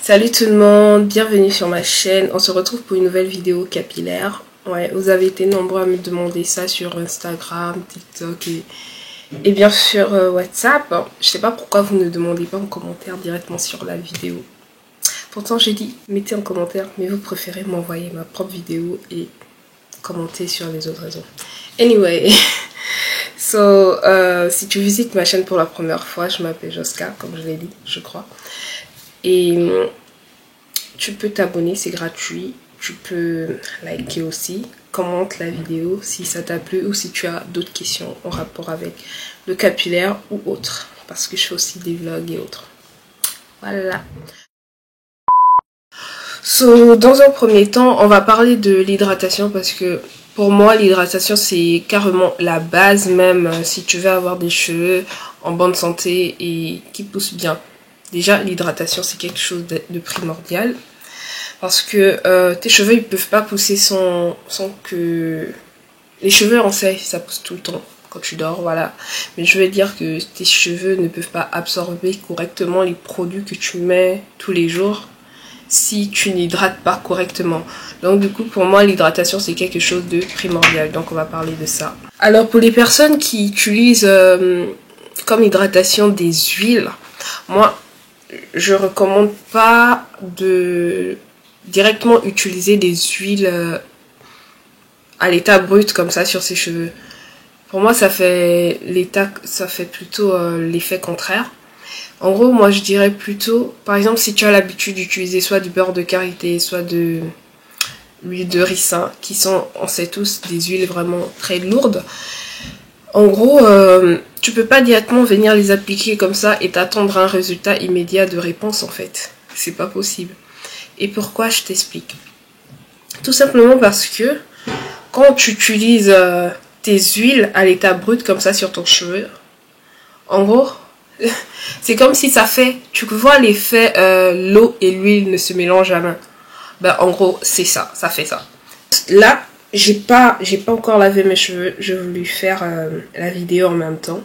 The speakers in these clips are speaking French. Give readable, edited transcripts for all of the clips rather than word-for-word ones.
Salut tout le monde, bienvenue sur ma chaîne. On se retrouve pour une nouvelle vidéo capillaire. Ouais, vous avez été nombreux à me demander ça sur Instagram, TikTok et bien sûr WhatsApp. Je sais pas pourquoi vous ne demandez pas en commentaire directement sur la vidéo. Pourtant j'ai dit mettez en commentaire, mais vous préférez m'envoyer ma propre vidéo et commenter sur les autres réseaux. Anyway, so si tu visites ma chaîne pour la première fois, je m'appelle Joska, comme je l'ai dit, je crois. Et tu peux t'abonner, c'est gratuit. Tu peux liker aussi. Commente la vidéo si ça t'a plu ou si tu as d'autres questions en rapport avec le capillaire ou autre. Parce que je fais aussi des vlogs et autres. Voilà. So, dans un premier temps, on va parler de l'hydratation parce que pour moi, l'hydratation, c'est carrément la base même si tu veux avoir des cheveux en bonne santé et qui poussent bien. Déjà, l'hydratation, c'est quelque chose de primordial. Parce que tes cheveux, ils peuvent pas pousser sans que... Les cheveux, on sait, ça pousse tout le temps quand tu dors, voilà. Mais je veux dire que tes cheveux ne peuvent pas absorber correctement les produits que tu mets tous les jours si tu n'hydrates pas correctement. Donc du coup, pour moi, l'hydratation, c'est quelque chose de primordial. Donc on va parler de ça. Alors, pour les personnes qui utilisent comme hydratation des huiles, moi... je recommande pas de directement utiliser des huiles à l'état brut comme ça sur ses cheveux. Pour moi, ça fait plutôt l'effet contraire. En gros, moi je dirais plutôt, par exemple, si tu as l'habitude d'utiliser soit du beurre de karité, soit de l'huile de ricin, qui sont, on sait tous, des huiles vraiment très lourdes. En gros, tu peux pas directement venir les appliquer comme ça et t'attendre un résultat immédiat de réponse en fait. C'est pas possible. Et pourquoi, je t'explique. Tout simplement parce que quand tu utilises tes huiles à l'état brut comme ça sur ton cheveu, en gros, c'est comme si ça fait... Tu vois l'effet l'eau et l'huile ne se mélangent jamais. Ben, en gros, c'est ça, ça fait ça. Là... J'ai pas encore lavé mes cheveux, je voulais faire la vidéo en même temps.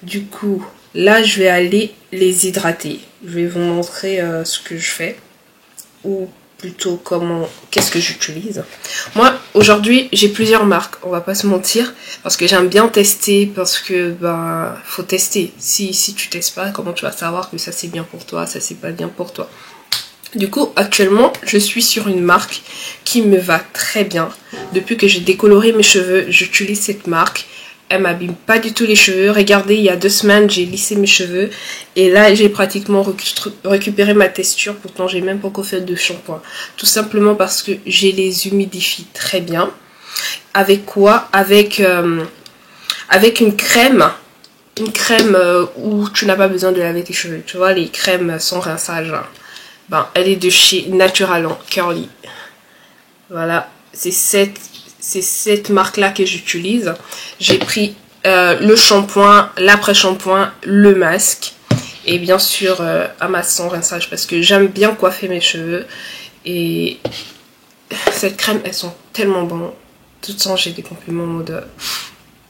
Du coup, là je vais aller les hydrater. Je vais vous montrer ce que je fais. Ou plutôt qu'est-ce que j'utilise. Moi, aujourd'hui, j'ai plusieurs marques, on va pas se mentir. Parce que j'aime bien tester, parce que, ben, faut tester. Si tu testes pas, comment tu vas savoir que ça c'est bien pour toi, ça c'est pas bien pour toi. Du coup, actuellement, je suis sur une marque qui me va très bien. Depuis que j'ai décoloré mes cheveux, j'utilise cette marque. Elle m'abîme pas du tout les cheveux. Regardez, il y a 2 semaines, j'ai lissé mes cheveux. Et là, j'ai pratiquement récupéré ma texture. Pourtant, j'ai même pas encore fait de shampoing. Tout simplement parce que j'ai les humidifie très bien. Avec quoi? Avec une crème. Une crème où tu n'as pas besoin de laver tes cheveux. Tu vois, les crèmes sans rinçage. Ben, elle est de chez Naturaland Curly. Voilà, c'est cette marque-là que j'utilise. J'ai pris le shampoing, l'après-shampoing, le masque. Et bien sûr, un masque sans rinçage parce que j'aime bien coiffer mes cheveux. Et cette crème, elles sont tellement bonnes. Tout le temps, j'ai des compliments en mode...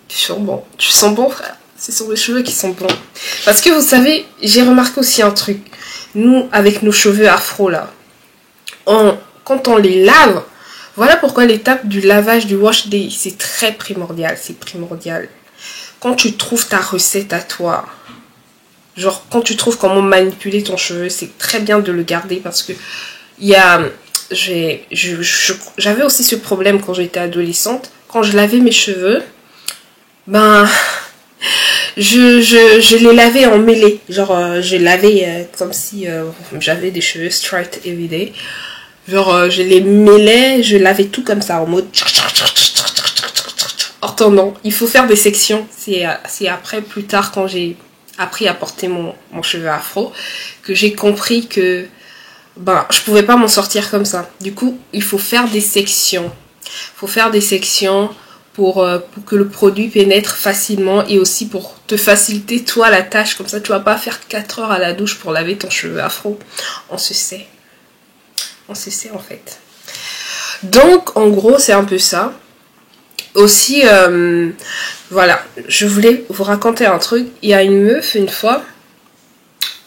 Tu sens bon, tu sens bon, frère. Ce sont mes cheveux qui sont bons. Parce que vous savez, j'ai remarqué aussi un truc. Nous, avec nos cheveux afro là, quand on les lave, voilà pourquoi l'étape du lavage, du wash day, c'est très primordial. C'est primordial. Quand tu trouves ta recette à toi, genre quand tu trouves comment manipuler ton cheveu, c'est très bien de le garder parce que j'avais aussi ce problème quand j'étais adolescente. Quand je lavais mes cheveux, ben... Je les lavais en mêlée. Genre, je lavais comme si j'avais des cheveux straight everyday. Genre, je les mêlais, je lavais tout comme ça en mode... Or, non, il faut faire des sections. C'est après, plus tard, quand j'ai appris à porter mon cheveu afro, que j'ai compris que ben, je pouvais pas m'en sortir comme ça. Du coup, il faut faire des sections. Il faut faire des sections... Pour que le produit pénètre facilement et aussi pour te faciliter toi la tâche. Comme ça tu vas pas faire 4 heures à la douche pour laver ton cheveu afro. On se sait en fait. Donc en gros c'est un peu ça. Aussi Voilà, je voulais vous raconter un truc. Il y a une meuf, une fois,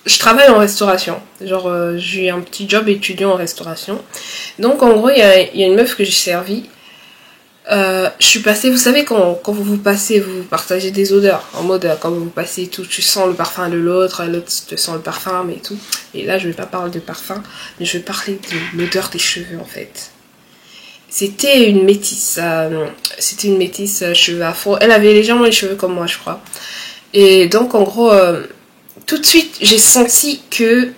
je travaille en restauration. Genre, j'ai un petit job étudiant en restauration. Donc, en gros, il y a une meuf que j'ai servie. Je suis passée, vous savez, quand vous passez, vous partagez des odeurs. En mode, quand vous passez et tout, tu sens le parfum de l'autre, l'autre te sent le parfum et tout. Et là, je vais pas parler de parfum, mais je vais parler de l'odeur des cheveux, en fait. C'était une métisse, cheveux afro. Elle avait légèrement les cheveux comme moi, je crois. Et donc, en gros, tout de suite, j'ai senti que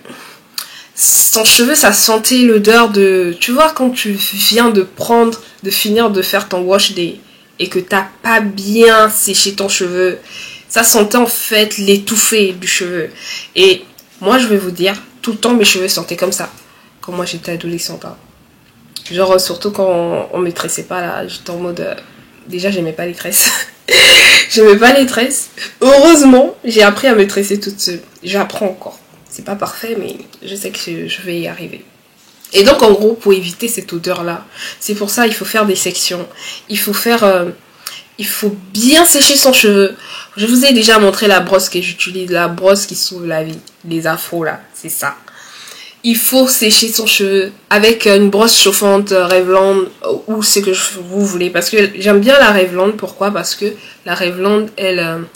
son cheveu, ça sentait l'odeur de... Tu vois, quand tu viens de finir de faire ton wash day et que t'as pas bien séché ton cheveu, ça sentait en fait l'étouffé du cheveu. Et moi, je vais vous dire, tout le temps, mes cheveux sentaient comme ça. Quand moi, j'étais adolescente. Hein. Genre, surtout quand on me tressait pas, là, j'étais en mode... déjà, j'aimais pas les tresses. J'aimais pas les tresses. Heureusement, j'ai appris à me tresser toute seule. J'apprends encore. C'est pas parfait, mais je sais que je vais y arriver. Et donc, en gros, pour éviter cette odeur-là, c'est pour ça il faut faire des sections. Il faut bien sécher son cheveu. Je vous ai déjà montré la brosse que j'utilise, la brosse qui sauve la vie. Les afros, là, c'est ça. Il faut sécher son cheveu avec une brosse chauffante Revlon ou ce que vous voulez. Parce que j'aime bien la Revlon. Pourquoi? Parce que la Revlon, elle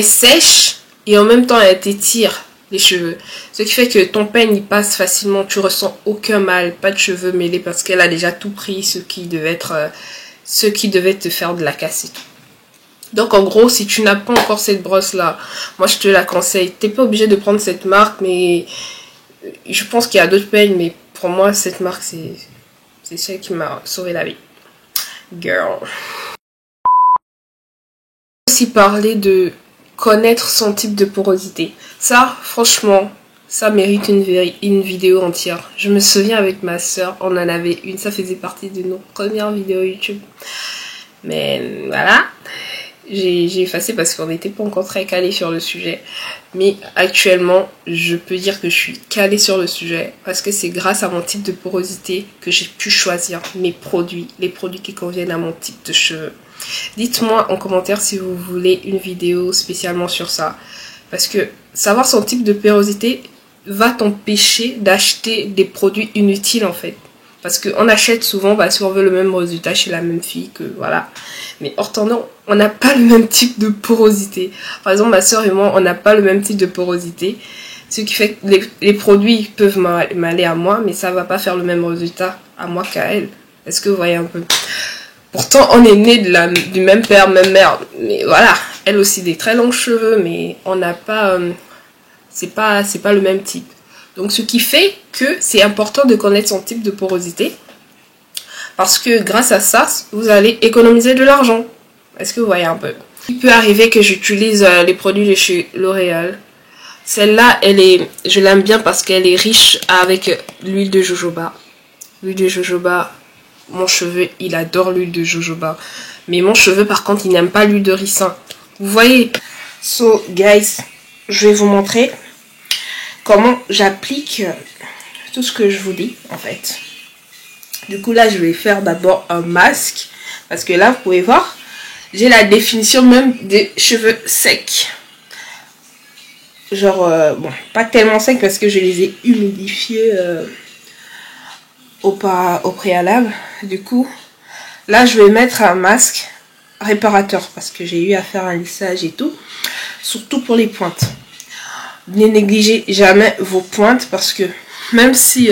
sèche et en même temps elle t'étire les cheveux. Ce qui fait que ton peigne il passe facilement. Tu ressens aucun mal, pas de cheveux mêlés parce qu'elle a déjà tout pris ce qui devait te faire de la casse et tout. Donc en gros, si tu n'as pas encore cette brosse là, moi je te la conseille. T'es pas obligé de prendre cette marque, mais je pense qu'il y a d'autres peignes, mais pour moi cette marque c'est celle qui m'a sauvé la vie. Girl. Aussi parler de connaître son type de porosité. Ça, franchement, ça mérite une vidéo entière. Je me souviens avec ma soeur, on en avait une, ça faisait partie de nos premières vidéos YouTube. Mais voilà. J'ai effacé parce qu'on n'était pas encore très calé sur le sujet. Mais actuellement, je peux dire que je suis calée sur le sujet. Parce que c'est grâce à mon type de porosité que j'ai pu choisir mes produits. Les produits qui conviennent à mon type de cheveux. Dites-moi en commentaire si vous voulez une vidéo spécialement sur ça. Parce que savoir son type de porosité va t'empêcher d'acheter des produits inutiles en fait. Parce qu'on achète souvent parce qu'on veut le même résultat chez la même fille que voilà. Mais hors temps, on n'a pas le même type de porosité. Par exemple, ma soeur et moi, on n'a pas le même type de porosité. Ce qui fait que les produits peuvent m'aller à moi, mais ça va pas faire le même résultat à moi qu'à elle. Est-ce que vous voyez un peu? Pourtant, on est nés du même père, même mère. Mais voilà, elle aussi des très longs cheveux, mais on n'a pas... c'est pas le même type. Donc, ce qui fait que c'est important de connaître son type de porosité. Parce que grâce à ça, vous allez économiser de l'argent. Est-ce que vous voyez un peu? Il peut arriver que j'utilise les produits de chez L'Oréal. Celle-là, je l'aime bien parce qu'elle est riche avec l'huile de jojoba. L'huile de jojoba, mon cheveu, il adore l'huile de jojoba. Mais mon cheveu, par contre, il n'aime pas l'huile de ricin. Vous voyez? So, guys, je vais vous montrer comment j'applique tout ce que je vous dis, en fait. Du coup, là, je vais faire d'abord un masque. Parce que là, vous pouvez voir, j'ai la définition même des cheveux secs. Genre, bon, pas tellement secs parce que je les ai humidifiés au préalable. Du coup, là, je vais mettre un masque réparateur parce que j'ai eu à faire un lissage et tout. Surtout pour les pointes. Ne négligez jamais vos pointes parce que même si...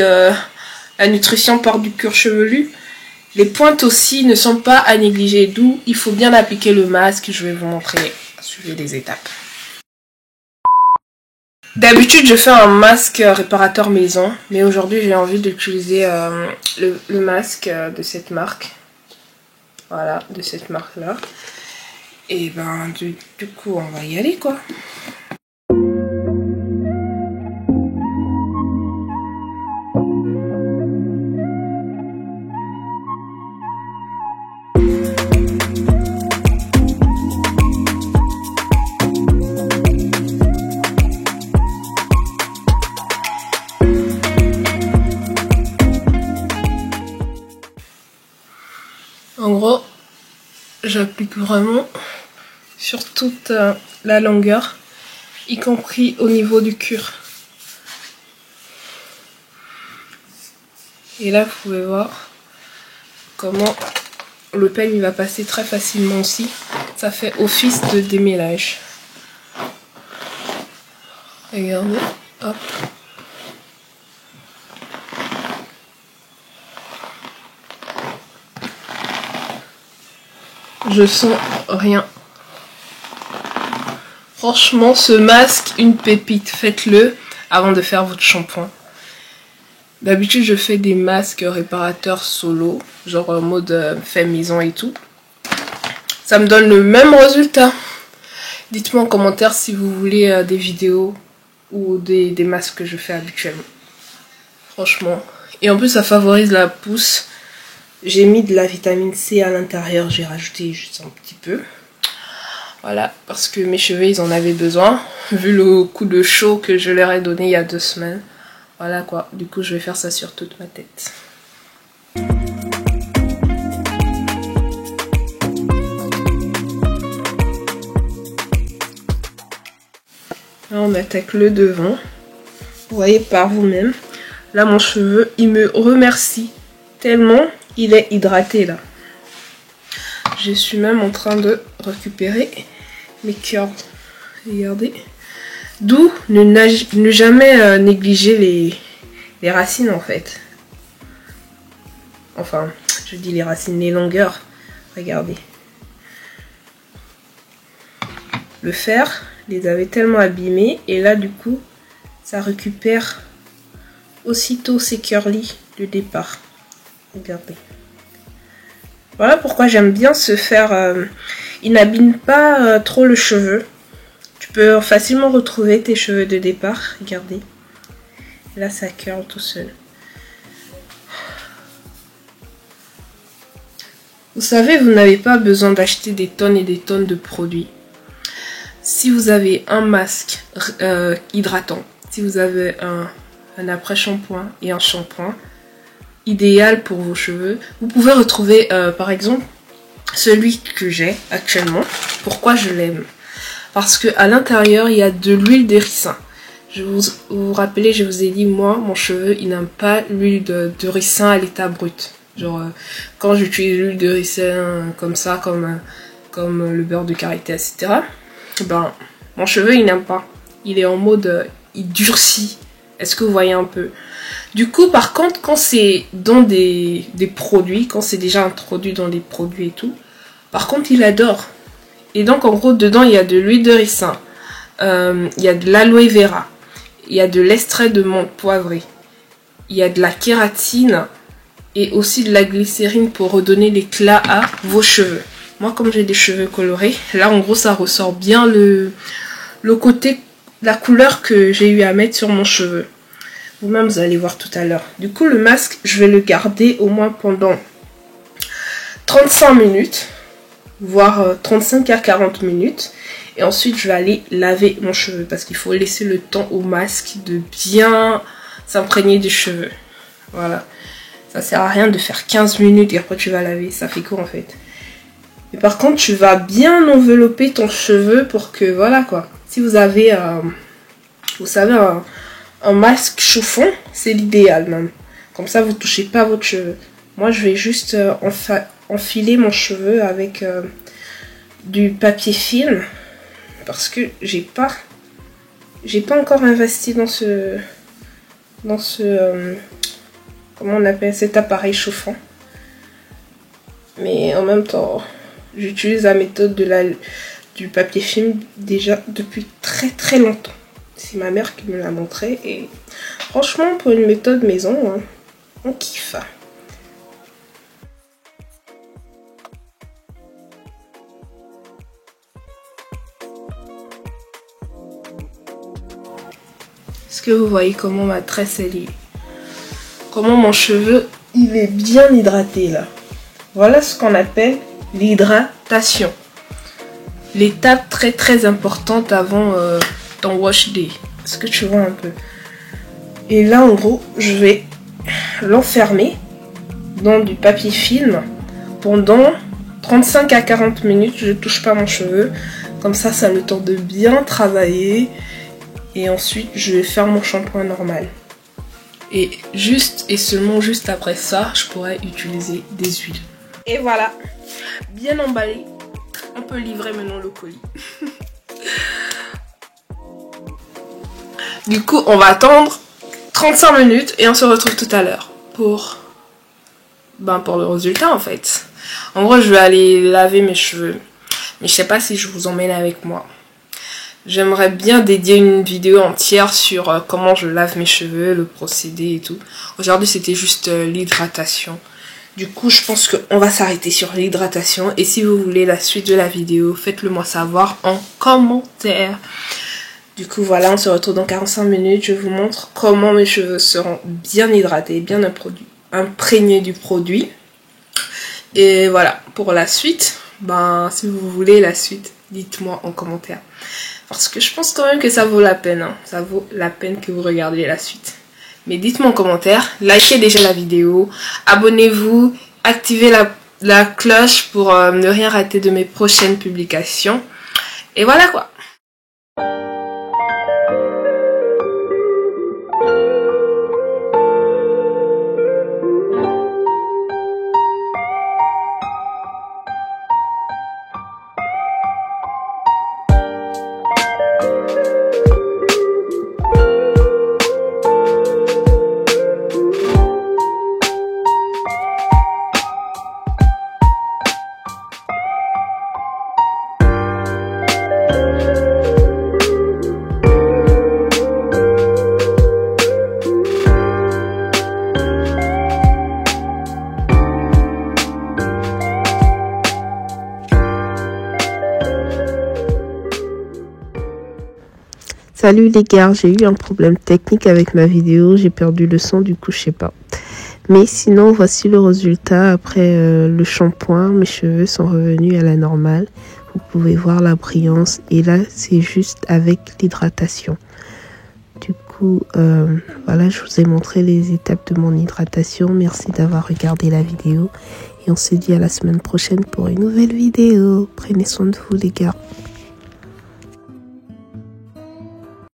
la nutrition part du cuir chevelu. Les pointes aussi ne sont pas à négliger. D'où il faut bien appliquer le masque. Je vais vous montrer. Suivez les étapes. D'habitude, je fais un masque réparateur maison. Mais aujourd'hui, j'ai envie d'utiliser le masque de cette marque. Voilà, de cette marque-là. Et ben, du coup, on va y aller, quoi. En gros, j'applique vraiment sur toute la longueur, y compris au niveau du cuir. Et là, vous pouvez voir comment le peigne il va passer très facilement aussi. Ça fait office de démêlage. Regardez, hop. Je sens rien. Franchement, ce masque, une pépite. Faites-le avant de faire votre shampoing. D'habitude, je fais des masques réparateurs solo, genre en mode fait maison et tout. Ça me donne le même résultat. Dites-moi en commentaire si vous voulez des vidéos ou des masques que je fais habituellement. Franchement. Et en plus, ça favorise la pousse. J'ai mis de la vitamine C à l'intérieur, j'ai rajouté juste un petit peu. Voilà, parce que mes cheveux, ils en avaient besoin, vu le coup de chaud que je leur ai donné il y a 2 semaines. Voilà quoi, du coup je vais faire ça sur toute ma tête. Là on attaque le devant. Vous voyez par vous-même. Là mon cheveu, il me remercie tellement il est hydraté là. Je suis même en train de récupérer mes curls. Regardez. D'où ne jamais négliger les racines en fait. Enfin, je dis les racines, les longueurs. Regardez. Le fer les avait tellement abîmés. Et là du coup, ça récupère aussitôt ces curly de départ. Regardez. Voilà pourquoi j'aime bien ce fer. Il n'abîme pas trop le cheveu. Tu peux facilement retrouver tes cheveux de départ. Regardez. Là, ça curl tout seul. Vous savez, vous n'avez pas besoin d'acheter des tonnes et des tonnes de produits. Si vous avez un masque hydratant, si vous avez un après-shampoing et un shampoing idéal pour vos cheveux, vous pouvez retrouver par exemple celui que j'ai actuellement. Pourquoi je l'aime? Parce que à l'intérieur il y a de l'huile de ricin. Vous vous rappelez, je vous ai dit, moi mon cheveu il n'aime pas l'huile de ricin à l'état brut. Genre quand j'utilise l'huile de ricin comme ça, comme le beurre de karité, etc. Ben mon cheveu il n'aime pas. Il est en mode il durcit. Est-ce que vous voyez un peu? Du coup, par contre, quand c'est dans des produits, quand c'est déjà introduit dans des produits et tout, par contre, il adore. Et donc, en gros, dedans, il y a de l'huile de ricin, il y a de l'aloe vera, il y a de l'extrait de menthe poivrée, il y a de la kératine et aussi de la glycérine pour redonner l'éclat à vos cheveux. Moi, comme j'ai des cheveux colorés, là, en gros, ça ressort bien le côté, la couleur que j'ai eu à mettre sur mon cheveu. Vous-même, vous allez voir tout à l'heure. Du coup, le masque, je vais le garder au moins pendant 35 minutes, voire 35 à 40 minutes. Et ensuite, je vais aller laver mon cheveu parce qu'il faut laisser le temps au masque de bien s'imprégner des cheveux. Voilà. Ça sert à rien de faire 15 minutes et après tu vas laver. Ça fait quoi en fait? Et par contre, tu vas bien envelopper ton cheveu pour que, voilà quoi. Si vous avez, vous savez, un masque chauffant, c'est l'idéal même. Comme ça, vous touchez pas votre cheveu. Moi, je vais juste enfiler mon cheveu avec du papier film. Parce que j'ai pas encore investi dans ce comment on appelle cet appareil chauffant. Mais en même temps, j'utilise la méthode du papier film déjà depuis très très longtemps. C'est ma mère qui me l'a montré et franchement pour une méthode maison, hein, on kiffe. Est-ce que vous voyez comment ma tresse elle est? Comment mon cheveu il est bien hydraté là? Voilà ce qu'on appelle l'hydratation. L'étape très très importante avant ton wash day. Est-ce que tu vois un peu? Et là en gros je vais l'enfermer dans du papier film pendant 35 à 40 minutes, je touche pas mon cheveu. Comme ça a le temps de bien travailler. Et ensuite, je vais faire mon shampoing normal. Et juste et seulement juste après ça, je pourrais utiliser des huiles. Et voilà, bien emballé. On peut livrer maintenant le colis. Du coup, on va attendre 35 minutes et on se retrouve tout à l'heure pour le résultat en fait. En gros, je vais aller laver mes cheveux. Mais je sais pas si je vous emmène avec moi. J'aimerais bien dédier une vidéo entière sur comment je lave mes cheveux, le procédé et tout. Aujourd'hui, c'était juste l'hydratation. Du coup, je pense qu'on va s'arrêter sur l'hydratation. Et si vous voulez la suite de la vidéo, faites-le moi savoir en commentaire. Du coup, voilà, on se retrouve dans 45 minutes. Je vous montre comment mes cheveux seront bien hydratés, bien imprégnés du produit. Et voilà, pour la suite, si vous voulez la suite, dites-moi en commentaire. Parce que je pense quand même que ça vaut la peine. Hein. Ça vaut la peine que vous regardiez la suite. Mais dites-moi en commentaire, likez déjà la vidéo, abonnez-vous, activez la cloche pour ne rien rater de mes prochaines publications. Et voilà quoi. Salut les gars, j'ai eu un problème technique avec ma vidéo, j'ai perdu le son, du coup je sais pas. Mais sinon, voici le résultat après le shampoing, mes cheveux sont revenus à la normale. Vous pouvez voir la brillance et là c'est juste avec l'hydratation. Du coup, voilà, je vous ai montré les étapes de mon hydratation. Merci d'avoir regardé la vidéo et on se dit à la semaine prochaine pour une nouvelle vidéo. Prenez soin de vous les gars.